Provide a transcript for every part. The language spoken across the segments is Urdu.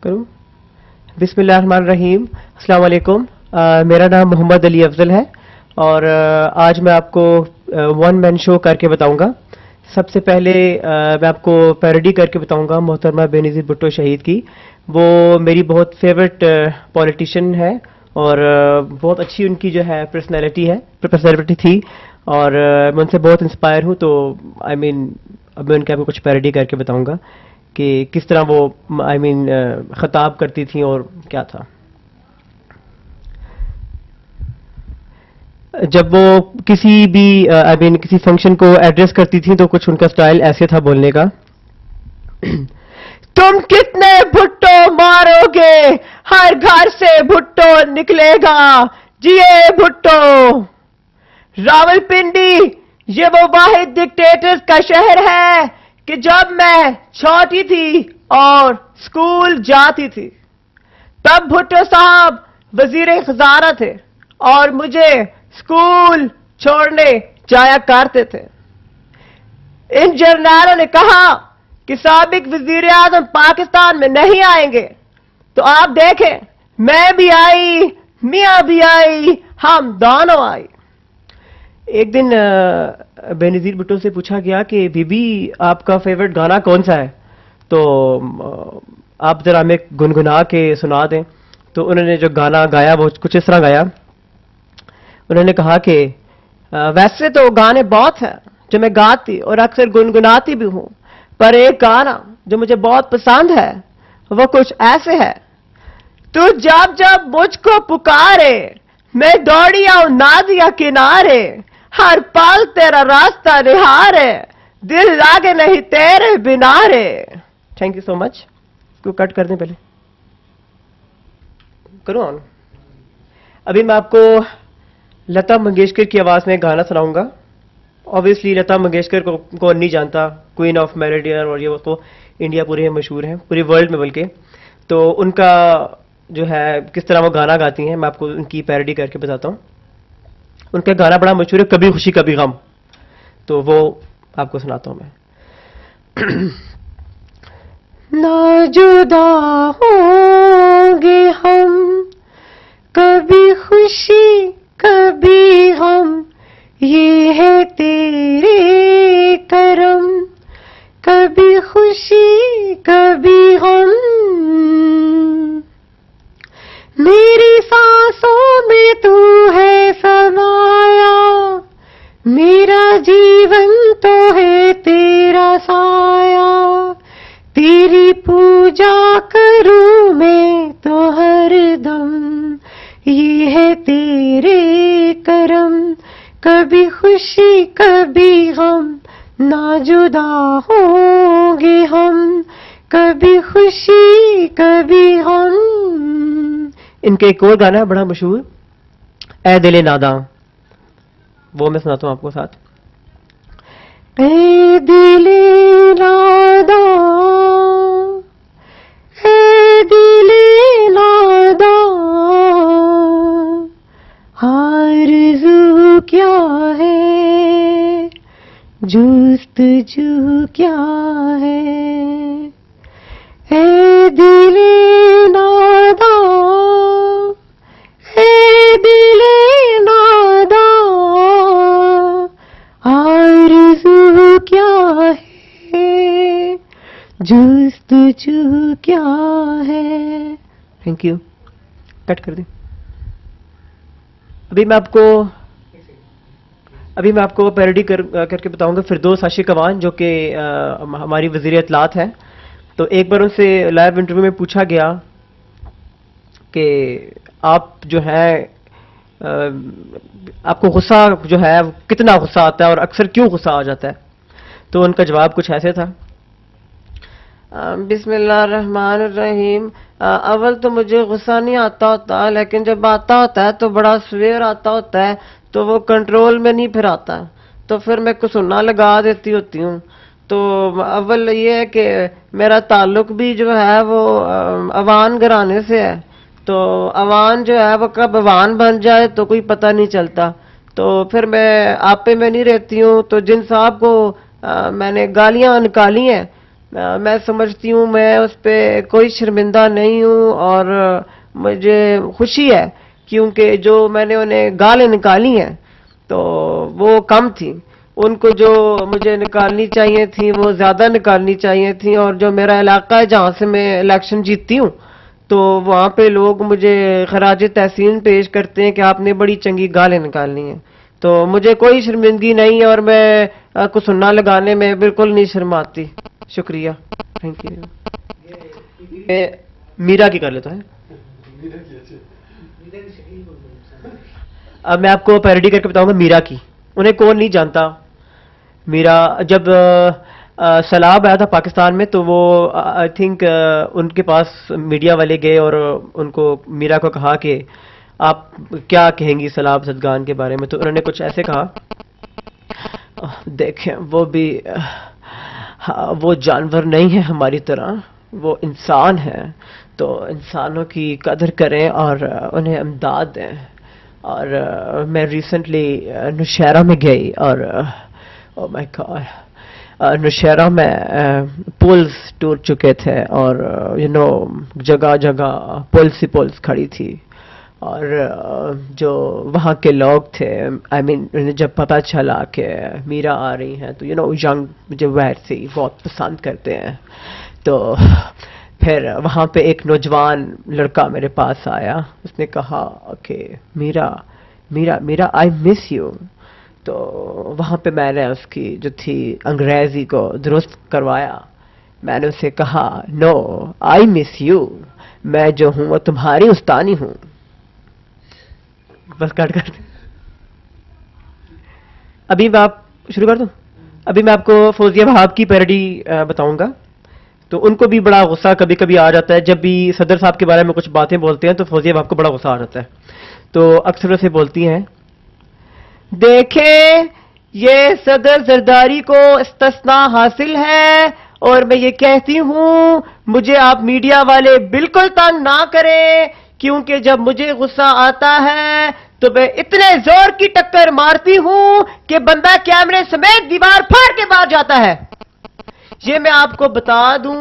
کروں بسم اللہ الرحمن الرحیم. السلام علیکم. میرا نام محمد علی افضل ہے اور آج میں آپ کو ون مین شو کر کے بتاؤں گا. سب سے پہلے میں آپ کو پیروڈی کر کے بتاؤں گا محترمہ بے نظیر بھٹو شہید کی. وہ میری بہت فیوریٹ پولیٹیشین ہے اور بہت اچھی ان کی جو ہے پرسنالٹی تھی اور میں ان سے بہت انسپائر ہوں. تو اب میں ان کے آپ کو کچھ پیروڈی کر کے بتاؤں گا کہ کس طرح وہ خطاب کرتی تھیں اور کیا تھا. جب وہ کسی بھی کسی فنکشن کو ایڈریس کرتی تھیں تو کچھ ان کا سٹائل ایسے تھا بولنے کا. تم کتنے بھٹو مارو گے, ہر گھر سے بھٹو نکلے گا, جیے بھٹو. راولپنڈی یہ وہ واحد ڈکٹیٹرز کا شہر ہے کہ جب میں چھوٹی تھی اور اسکول جاتی تھی تب بھٹو صاحب وزیر خزانہ تھے اور مجھے اسکول چھوڑنے جایا کرتے تھے. ان جرنیلوں نے کہا کہ سابق وزیر اعظم پاکستان میں نہیں آئیں گے تو آپ دیکھیں میں بھی آئی, میاں بھی آئی, ہم دونوں آئی. ایک دن بے نظیر بھٹو سے پوچھا گیا کہ بی بی آپ کا فیورٹ گانا کون سا ہے, تو آپ ذرا ہمیں گنگنا کے سنا دیں. تو انہوں نے جو گانا گایا وہ کچھ اس طرح گایا. انہوں نے کہا کہ ویسے تو گانے بہت ہیں جو میں گاتی اور اکثر گنگناتی بھی ہوں, پر ایک گانا جو مجھے بہت پسند ہے وہ کچھ ایسے ہے. تو جب جب مجھ کو پکارے میں دوڑی آؤں نادیا کنارے, ہر پل تیرا راستہ نہارے, دل لاگے نہیں تیرے بنا رے. تھینک یو سو مچ. اس کو کٹ کر دیں پہلے کرو آن. ابھی میں آپ کو لتا منگیشکر کی آواز میں گانا سناؤں گا. obviously لتا منگیشکر کو کون نہیں جانتا, کوئین آف میلوڈی, اور یہ وہ تو انڈیا پورے میں مشہور ہیں, پوری ورلڈ میں بلکہ. تو ان کا جو ہے کس طرح وہ گانا گاتی ہیں میں آپ کو ان کی پیروڈی کر کے بتاتا ہوں. ان کا گانا بڑا مشہور ہے, کبھی خوشی کبھی غم, تو وہ آپ کو سناتا ہوں میں. نہ جدا ہوں گے ہم, کبھی خوشی کبھی غم, یہ ہے تیرے کرم, کبھی خوشی کبھی غم. میری سانسوں میں تو ہے سمایا, میرا جیون تو ہے تیرا سایہ, تیری پوجا کروں میں تو ہر دم, یہ ہے تیرے کرم, کبھی خوشی کبھی غم, نہ جدا ہوں گے ہم, کبھی خوشی کبھی غم. ان کے ایک اور گانا ہے بڑا مشہور, اے دل ناداں, وہ میں سناتا ہوں آپ کو ساتھ. اے دل ناداں, اے دل ناداں, آرزو کیا ہے, جستجو کیا ہے, اے دل ناداں, اے دل ناداں, آرزو کیا ہے, جستجو کیا ہے. Thank you. کٹ کر دیں. ابھی میں آپ کو پیروڈی کر کے بتاؤں گا فردوس عاشق اوان, جو کہ ہماری وزیر اطلاعات ہیں. تو ایک بار ان سے لائیو انٹرویو میں پوچھا گیا کہ آپ جو ہیں آپ کو غصہ جو ہے کتنا غصہ آتا ہے اور اکثر کیوں غصہ آ جاتا ہے. تو ان کا جواب کچھ ایسے تھا. بسم اللہ الرحمن الرحیم. اول تو مجھے غصہ نہیں آتا ہوتا, لیکن جب آتا ہوتا ہے تو بڑا سویر آتا ہوتا ہے, تو وہ کنٹرول میں نہیں پھر آتا, تو پھر میں کسنا لگا دیتی ہوتی ہوں. تو اول یہ ہے کہ میرا تعلق بھی جو ہے وہ اوان گھرانے سے ہے, تو اوان جو ہے وہ کب اوان بن جائے تو کوئی پتہ نہیں چلتا. تو پھر میں آپے میں نہیں رہتی ہوں, تو جن صاحب کو میں نے گالیاں نکالی ہیں. میں سمجھتی ہوں میں اس پہ کوئی شرمندہ نہیں ہوں اور مجھے خوشی ہے کیونکہ جو میں نے انہیں گالیں نکالی ہیں تو وہ کم تھیں. ان کو جو مجھے نکالنی چاہیے تھیں وہ زیادہ نکالنی چاہیے تھیں. اور جو میرا علاقہ ہے جہاں سے میں الیکشن جیتتی ہوں تو وہاں پہ لوگ مجھے خراج تحسین پیش کرتے ہیں کہ آپ نے بڑی چنگی گالیں نکالنی ہیں. تو مجھے کوئی شرمندگی نہیں اور میں کو سننا لگانے میں بالکل نہیں شرماتی. شکریہ. Thank you. میرا کی کر لیتا ہے. اب میں آپ کو پیروڈی کر کے بتاؤں گا میرا کی. انہیں کون نہیں جانتا. میرا جب سیلاب آیا تھا پاکستان میں تو وہ آئی تھنک ان کے پاس میڈیا والے گئے اور ان کو میرا کو کہا کہ آپ کیا کہیں گی سیلاب زدگان کے بارے میں. تو انہوں نے کچھ ایسے کہا دیکھیں وہ بھی وہ جانور نہیں ہے ہماری طرح, وہ انسان ہیں, تو انسانوں کی قدر کریں اور انہیں امداد دیں. اور میں ریسنٹلی نوشہرہ میں گئی اور او مائی گاڈ نوشہرہ میں پولز ٹوٹ چکے تھے اور جگہ جگہ پولس ہی پولس کھڑی تھی. اور جو وہاں کے لوگ تھے آئی مین جب پتہ چلا کہ میرا آ رہی ہیں تو ینگ مجھے ویسے ہی بہت پسند کرتے ہیں. تو پھر وہاں پہ ایک نوجوان لڑکا میرے پاس آیا. اس نے کہا کہ میرا آئی مس یو. تو وہاں پہ میں نے اس کی جو تھی انگریزی کو درست کروایا. میں نے اسے کہا نو آئی مس یو, میں جو ہوں وہ تمہاری استانی ہوں. بس کٹ کر دیں. ابھی میں آپ شروع کر دوں. ابھی میں آپ کو فوزیہ وہاب کی پیروڈی بتاؤں گا. تو ان کو بھی بڑا غصہ کبھی کبھی آ جاتا ہے جب بھی صدر صاحب کے بارے میں کچھ باتیں بولتے ہیں تو فوزیہ وہاب کو بڑا غصہ آ جاتا ہے. تو اکثر اسے بولتی ہیں دیکھیں یہ صدر زرداری کو استثناء حاصل ہے اور میں یہ کہتی ہوں مجھے آپ میڈیا والے بالکل تنگ نہ کریں کیونکہ جب مجھے غصہ آتا ہے تو میں اتنے زور کی ٹکر مارتی ہوں کہ بندہ کیمرے سمیت دیوار پھاڑ کے باہر جاتا ہے. یہ میں آپ کو بتا دوں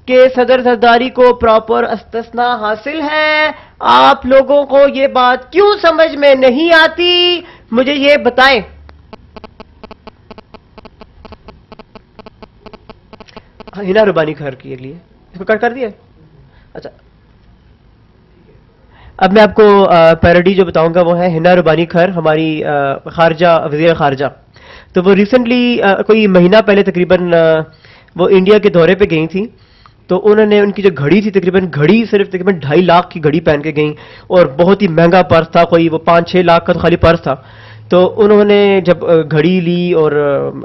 کہ صدر زرداری کو پراپر استثناء حاصل ہے. آپ لوگوں کو یہ بات کیوں سمجھ میں نہیں آتی مجھے یہ بتائیں. ہنا ربانی خیر کے لیے اس کو کٹ کر دیا. اچھا اب میں آپ کو پیروڈی جو بتاؤں گا وہ ہے ہنا ربانی خیر, ہماری خارجہ وزیر خارجہ. تو وہ ریسنٹلی کوئی مہینہ پہلے تقریباً وہ انڈیا کے دورے پہ گئی تھیں. تو انہوں نے ان کی جو گھڑی تھی تقریباً گھڑی صرف تقریباً 2.5 لاکھ کی گھڑی پہن کے گئیں اور بہت ہی مہنگا پرس تھا, کوئی وہ 5-6 لاکھ کا تو خالی پرس تھا. تو انہوں نے جب گھڑی لی اور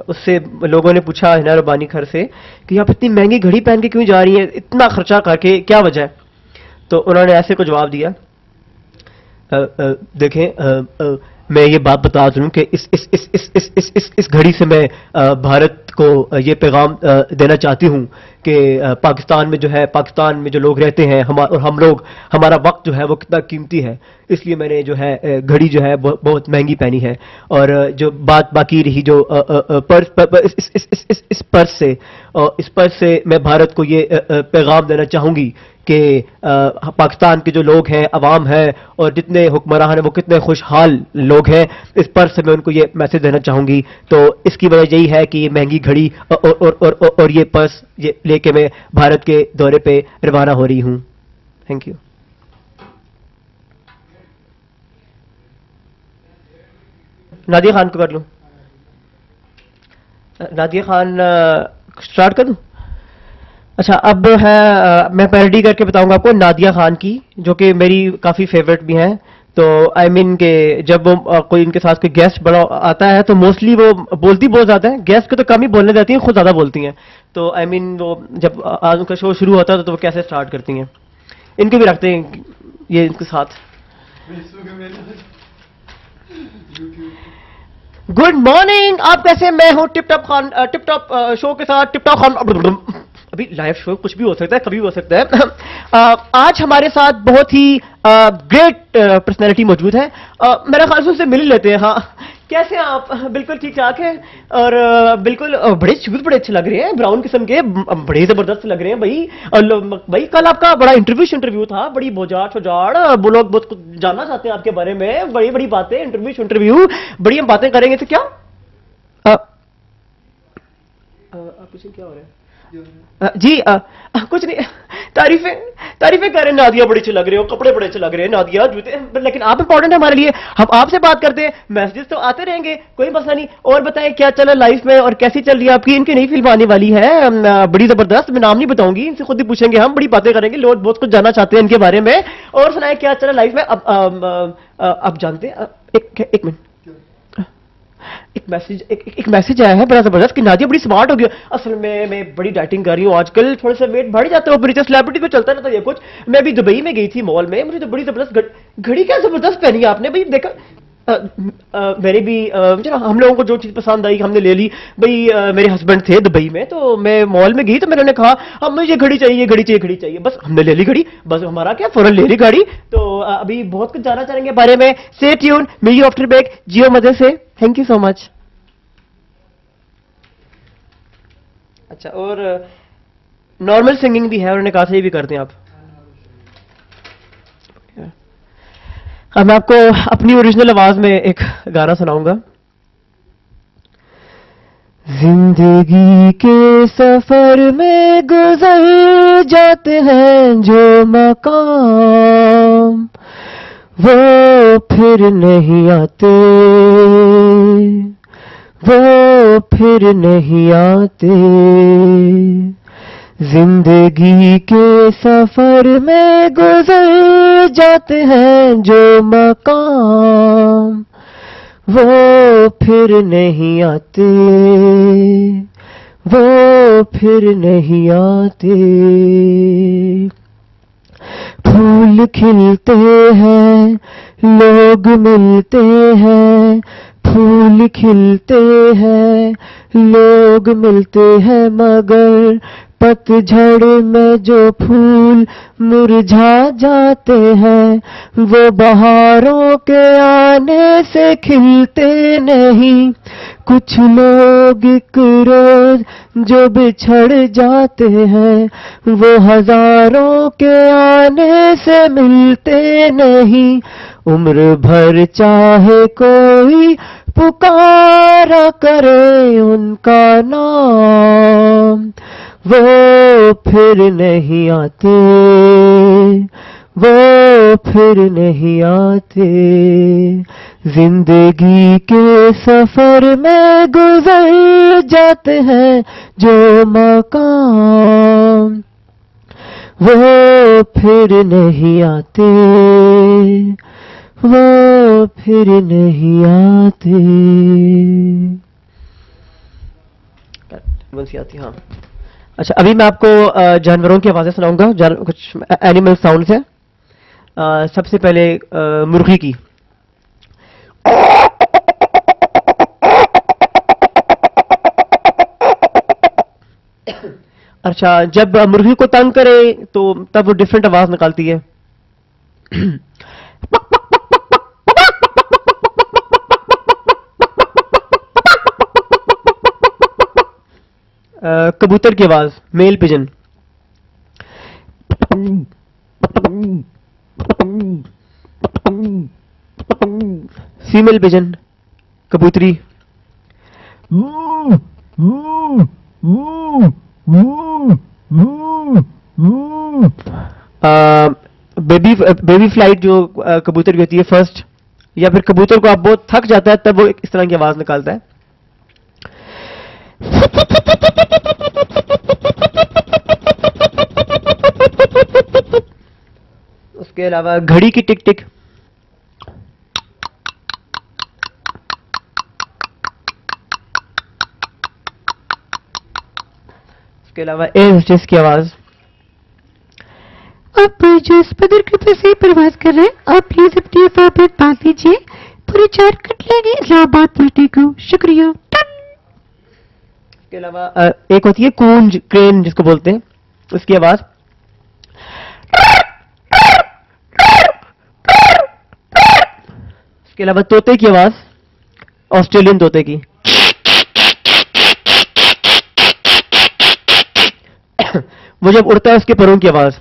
اس سے لوگوں نے پوچھا ہنا ربانی خیر سے کہ آپ اتنی مہنگی گھڑی پہن کے کیوں جا رہی ہیں, اتنا خرچہ کر کے کیا وجہ ہے. تو انہوں نے ایسے کو جواب دیا دیکھیں میں یہ بات بتا دوں کہ اس گھڑی سے میں بھارت کو یہ پیغام دینا چاہتی ہوں کہ پاکستان میں جو ہے, پاکستان میں جو لوگ رہتے ہیں اور ہم لوگ, ہمارا وقت جو ہے وہ کتنا قیمتی ہے, اس لیے میں نے جو ہے گھڑی جو ہے بہت مہنگی پہنی ہے. اور جو بات باقی رہی جو اس پرس سے میں بھارت کو یہ پیغام دینا چاہوں گی کہ پاکستان کے جو لوگ ہیں, عوام ہیں اور جتنے حکمران ہیں وہ کتنے خوشحال لوگ ہیں. اس پر سے میں ان کو یہ میسج دینا چاہوں گی. تو اس کی وجہ یہی ہے کہ یہ مہنگی گھڑی اور یہ پرس یہ لے کے میں بھارت کے دورے پہ روانہ ہو رہی ہوں. Thank you. نادیہ خان کو کر لوں. نادیہ خان سٹارٹ کر دوں. اچھا اب ہے میں پیروڈی کر کے بتاؤں گا آپ کو نادیہ خان کی جو کہ میری کافی فیوریٹ بھی ہیں. تو آئی مین کہ جب وہ کوئی ان کے ساتھ کوئی گیسٹ بڑا آتا ہے تو موسٹلی وہ بولتی بہت زیادہ ہیں, گیسٹ کو تو کم ہی بولنے دیتی ہیں, خود زیادہ بولتی ہیں. تو آئی مین وہ جب آج ان کا شو شروع ہوتا ہے تو وہ کیسے سٹارٹ کرتی ہیں. ان کو بھی رکھتے ہیں یہ ان کے ساتھ. گڈ مارننگ, آپ کیسے, میں ہوں ٹپ ٹاپ خان, ٹپ ٹاپ شو کے ساتھ ٹپ ٹاپ خان. ابھی لائیو شو کچھ بھی ہو سکتا ہے, کبھی بھی ہو سکتا ہے. آج ہمارے ساتھ بہت ہی گریٹ پرسنالٹی موجود ہے. میرا خیال سے اس سے مل ہی لیتے ہیں. ہاں کیسے ہیں آپ؟ بالکل ٹھیک ٹھاک ہیں اور بالکل بڑے شوز بڑے اچھے لگ رہے ہیں، براؤن قسم کے، بڑے زبردست لگ رہے ہیں بھائی۔ بھائی کل آپ کا بڑا انٹرویو تھا، بڑی بوجھاڑ شجاڑ، وہ لوگ بہت کچھ جاننا چاہتے ہیں آپ کے بارے میں، بڑی بڑی باتیں، انٹرویو بڑی ہم باتیں کریں گے تو کیا آپ پوچھیں کیا ہو رہا ہے؟ جی کچھ نہیں، تعریفیں کر رہے ہیں، نادیہ بڑی اچھے لگ رہے ہو، کپڑے بڑے اچھے لگ رہے ہیں نادیہ، جوتے، لیکن آپ امپورٹنٹ ہے ہمارے لیے، ہم آپ سے بات کرتے ہیں، میسجز تو آتے رہیں گے، کوئی مسئلہ نہیں۔ اور بتائیں کیا چلا لائف میں اور کیسی چل رہی ہے آپ کی؟ ان کی نئی فلم آنے والی ہے بڑی زبردست، میں نام نہیں بتاؤں گی، ان سے خود ہی پوچھیں گے، ہم بڑی باتیں کریں گے، لوگ بہت کچھ جاننا چاہتے ہیں ان کے بارے میں۔ اور سنائیں کیا چلا لائف میں؟ اب جانتے ہیں، ایک منٹ، ایک میسج آیا ہے بڑا زبردست کہ نادیہ بڑی سمارٹ ہو گئی۔ اصل میں بڑی ڈائٹنگ کر رہی ہوں آج کل، تھوڑے سے ویٹ بڑھ جاتا ہے، اوپر نیچے سلیبریٹی کو چلتا رہتا ہے یہ کچھ۔ میں بھی دبئی میں گئی تھی مال میں، مجھے تو بڑی زبردست گھڑی، کیا زبردست پہنی ہے آپ نے بھائی، دیکھا؟ میرے بھی ہم لوگوں کو جو چیز پسند آئی ہم نے لے لی بھائی۔ میرے ہسبینڈ تھے دبئی میں، تو میں مال میں گئی تو میں نے کہا اب مجھے گھڑی چاہیے، بس ہم نے لے لی گھڑی، بس ہمارا کیا فوراً لے لی گاڑی۔ تو ابھی بہت کچھ جانا چاہیں گے بارے میں، stay tuned, meet you after break, جیو مدر سے، تھینک یو سو مچ۔ اچھا، اور نارمل سنگنگ بھی ہے، انہوں نے کہا تھا یہ بھی کرتے ہیں آپ۔ اب میں آپ کو اپنی اوریجنل آواز میں ایک گانا سناؤں گا۔ زندگی کے سفر میں گزر جاتے ہیں جو مقام، وہ پھر نہیں آتے، وہ پھر نہیں آتے۔ زندگی کے سفر میں گزر جاتے ہیں جو مقام، وہ پھر نہیں آتے، وہ پھر نہیں آتے۔ پھول کھلتے ہیں، لوگ ملتے ہیں، پھول کھلتے ہیں، لوگ ملتے ہیں، مگر پت جھڑ میں جو پھول مرجھا جاتے ہیں، وہ بہاروں کے آنے سے کھلتے نہیں۔ کچھ لوگ ایک روز جو بچھڑ جاتے ہیں، وہ ہزاروں کے آنے سے ملتے نہیں۔ عمر بھر چاہے کوئی پکارا کرے ان کا نام، وہ پھر نہیں آتے، وہ پھر نہیں آتے۔ زندگی کے سفر میں گزر جاتے ہیں جو مقام، وہ پھر نہیں آتے، وہ پھر نہیں آتے۔ ہاں اچھا، ابھی میں آپ کو جانوروں کی آوازیں سناؤں گا، کچھ اینیمل ساؤنڈز ہیں۔ سب سے پہلے مرغی کی۔ اچھا، جب مرغی کو تنگ کرے تو تب وہ ڈفرینٹ آواز نکالتی ہے۔ کبوتر کی آواز، میل پجن۔ فیمیل پجن، کبوتری۔ بیبی فلائٹ جو کبوتر کی ہوتی ہے فرسٹ، یا پھر کبوتر کو آپ بہت تھک جاتا ہے تب وہ اس طرح کی آواز نکالتا ہے۔ اس کے علاوہ گھڑی کی ٹک ٹک۔ اس کے علاوہ ایئر ہوسٹس کی آواز۔ آپ جو اس بدر کے سے پرواز کر رہے ہیں، آپ پلیز اپنی اپائنٹمنٹ بات لیجیے، پورے 4 کٹ لیں گے اسلام آباد پہنچنے کو، شکریہ۔ اس کے علاوہ ایک ہوتی ہے کون کرین جس کو بولتے ہیں، اس کی آواز۔ اس کے علاوہ طوطے کی آواز۔ آسٹریلین طوطے کی. وہ جب اڑتا ہے اس کے پروں کی آواز.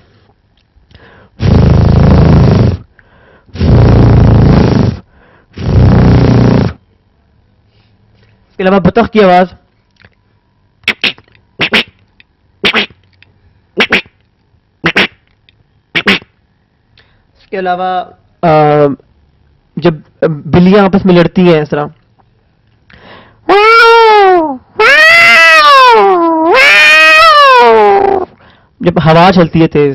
اس کے علاوہ بطخ کی آواز. اس کے علاوہ جب بلیاں آپس میں لڑتی ہیں اس طرح. جب ہوا چلتی ہے تیز.